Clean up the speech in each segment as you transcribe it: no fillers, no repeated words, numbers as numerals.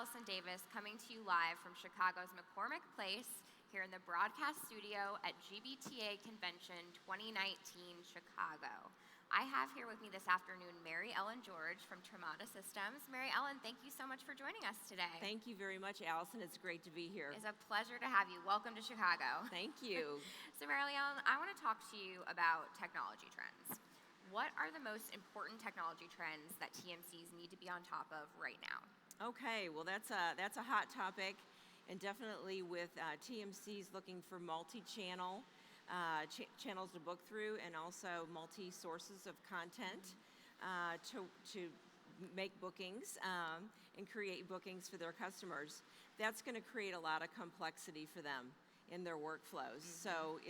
Allison Davis, coming to you live from Chicago's McCormick Place here in the broadcast studio at GBTA Convention 2019 Chicago. I have here with me this afternoon Mary Ellen George from Tramada Systems. Mary Ellen, thank you so much for joining us today. Thank you very much, Allison. It's great to be here. It's a pleasure to have you. Welcome to Chicago. Thank you. So Mary Ellen, I want to talk to you about technology trends. What are the most important technology trends that TMCs need to be on top of right now? Okay, well that's a hot topic, and definitely with TMCs looking for multi-channel channels to book through, and also multi-sources of content to make bookings and create bookings for their customers. That's going to create a lot of complexity for them in their workflows. So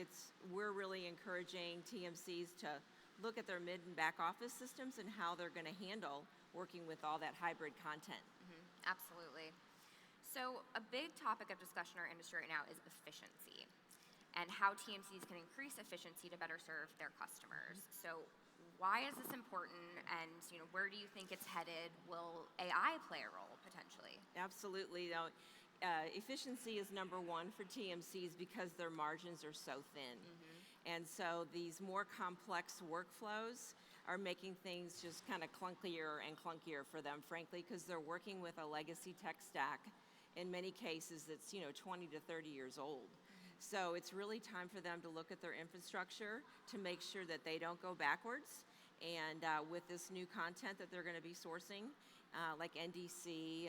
we're really encouraging TMCs to look at their mid and back office systems and how they're going to handle working with all that hybrid content. Absolutely. So a big topic of discussion in our industry right now is efficiency and how TMCs can increase efficiency to better serve their customers. So why is this important, and where do you think it's headed? Will AI play a role potentially? Absolutely. Efficiency is number one for TMCs because their margins are so thin. And so these more complex workflows are making things just kind of clunkier and clunkier for them, frankly, because they're working with a legacy tech stack. In many cases, that's 20 to 30 years old. So it's really time for them to look at their infrastructure to make sure that they don't go backwards. And with this new content that they're going to be sourcing, like NDC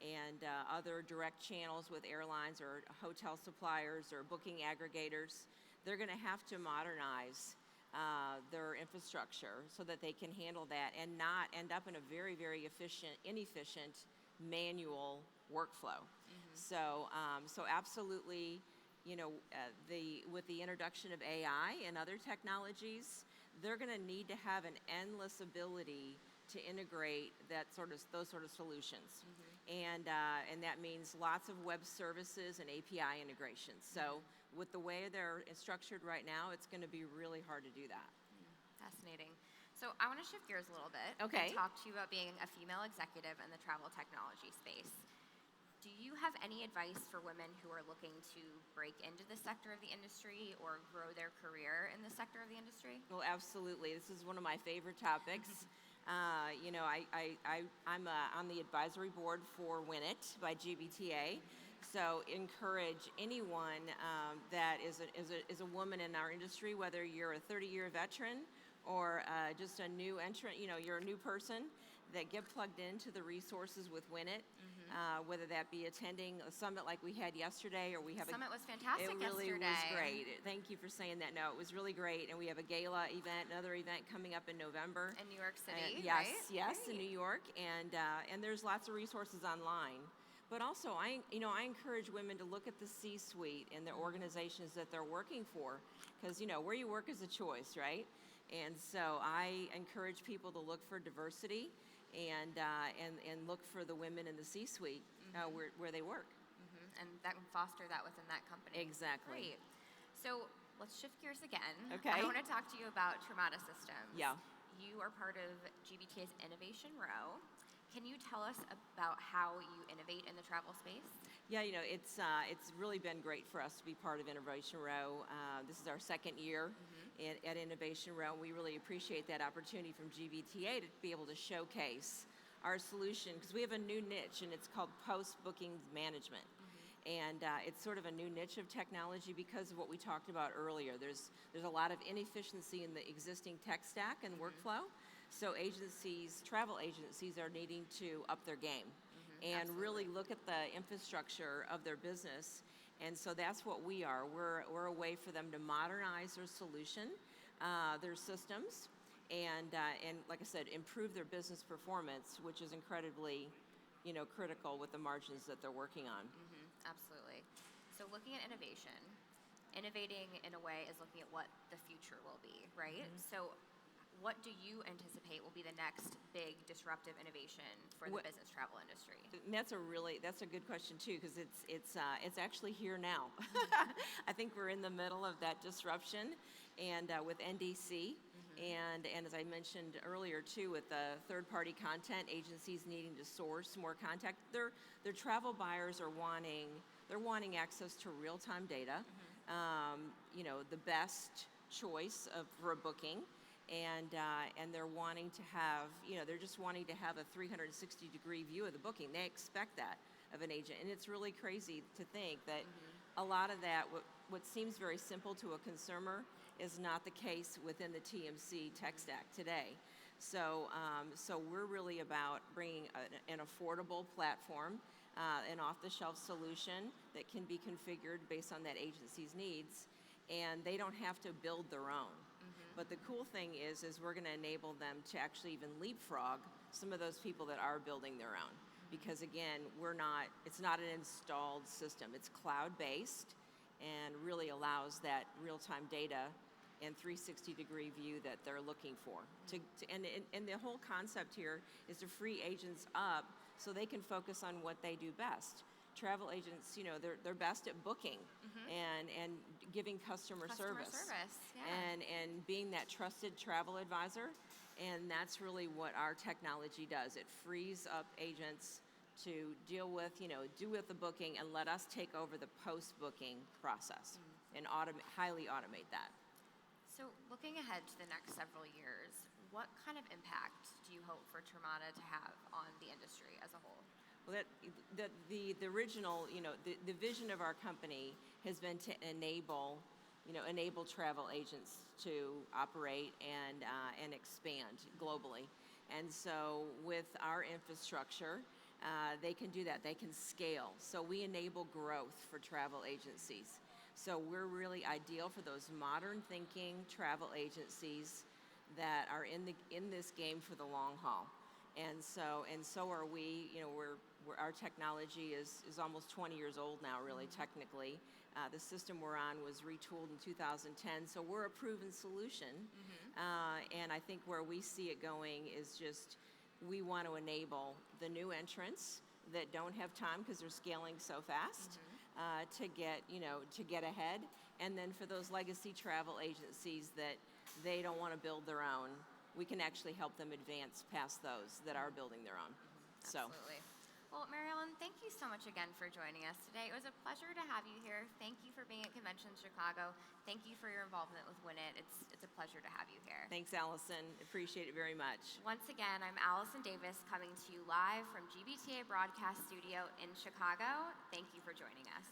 and other direct channels with airlines or hotel suppliers or booking aggregators, they're going to have to modernize their infrastructure so that they can handle that and not end up in a very, very inefficient manual workflow. So absolutely, with the introduction of AI and other technologies, they're going to need to have an endless ability to integrate those sort of solutions, and that means lots of web services and API integrations. So with the way they're structured right now, it's going to be really hard to do that. Fascinating. So I want to shift gears a little bit Okay. and talk to you about being a female executive in the travel technology space. Do you have any advice for women who are looking to break into the sector of the industry or grow their career in the sector of the industry? Well, absolutely. This is one of my favorite topics. I'm on the advisory board for Win It by GBTA. So encourage anyone that is a woman in our industry, whether you're a 30-year veteran or just a new entrant, you're a new person, that get plugged into the resources with Win It, whether that be attending a summit like we had yesterday, or we have Summit was fantastic yesterday. It really yesterday. was great. Thank you for saying that. No, it was really great, and we have a gala event, another event coming up in November. In New York City, yes, right? Yes, Great. in New York, and there's lots of resources online. But also, I encourage women to look at the C-suite and the organizations that they're working for, because where you work is a choice, right? And so I encourage people to look for diversity and look for the women in the C-suite where they work. And that can foster that within that company. Exactly. Great. So let's shift gears again. Okay. I want to talk to you about Tramada Systems. Yeah. You are part of GBTA's Innovation Row. Can you tell us about how you innovate in the travel space? Yeah, it's really been great for us to be part of Innovation Row. This is our second year at Innovation Row. We really appreciate that opportunity from GBTA to be able to showcase our solution, because we have a new niche, and it's called post-booking management. And it's sort of a new niche of technology because of what we talked about earlier. There's a lot of inefficiency in the existing tech stack and workflow. So travel agencies are needing to up their game and really look at the infrastructure of their business. And so that's what we are. We're a way for them to modernize their solution, their systems, and like I said, improve their business performance, which is incredibly, critical with the margins that they're working on. Absolutely. So looking at innovating in a way is looking at what the future will be, right? So what do you anticipate will be the next big disruptive innovation for the business travel industry? And that's a good question too, because it's actually here now. I think we're in the middle of that disruption, and with NDC, And as I mentioned earlier too, with the third-party content, agencies needing to source more contact, their travel buyers are wanting access to real-time data, the best choice for a booking, and they're wanting to have, they're just wanting to have a 360-degree view of the booking. They expect that of an agent, and it's really crazy to think that a lot of that, what seems very simple to a consumer, is not the case within the TMC tech stack today. So we're really about bringing an affordable platform, an off-the-shelf solution that can be configured based on that agency's needs, and they don't have to build their own. But the cool thing is we're going to enable them to actually even leapfrog some of those people that are building their own. Because again, it's not an installed system. It's cloud-based and really allows that real-time data and 360-degree view that they're looking for. And the whole concept here is to free agents up so they can focus on what they do best. Travel agents, they're best at booking and giving customer service. Yeah. And being that trusted travel advisor. And that's really what our technology does. It frees up agents to deal with, do with the booking and let us take over the post-booking process and highly automate that. So looking ahead to the next several years, what kind of impact do you hope for Tramada to have on the industry as a whole? Well, the original, the vision of our company has been to enable travel agents to operate and expand globally. And so with our infrastructure, they can do that. They can scale. So we enable growth for travel agencies. So we're really ideal for those modern thinking travel agencies that are in this game for the long haul. And so are we. Our technology is almost 20 years old now, really, technically. The system we're on was retooled in 2010, so we're a proven solution. And I think where we see it going is just we want to enable the new entrants that don't have time because they're scaling so fast to get ahead. And then for those legacy travel agencies that they don't want to build their own, we can actually help them advance past those that are building their own. Absolutely. Well, Mary Ellen, thank you so much again for joining us today. It was a pleasure to have you here. Thank you for being at Convention Chicago. Thank you for your involvement with WinIt. It's a pleasure to have you here. Thanks, Allison. Appreciate it very much. Once again, I'm Allison Davis coming to you live from GBTA Broadcast Studio in Chicago. Thank you for joining us.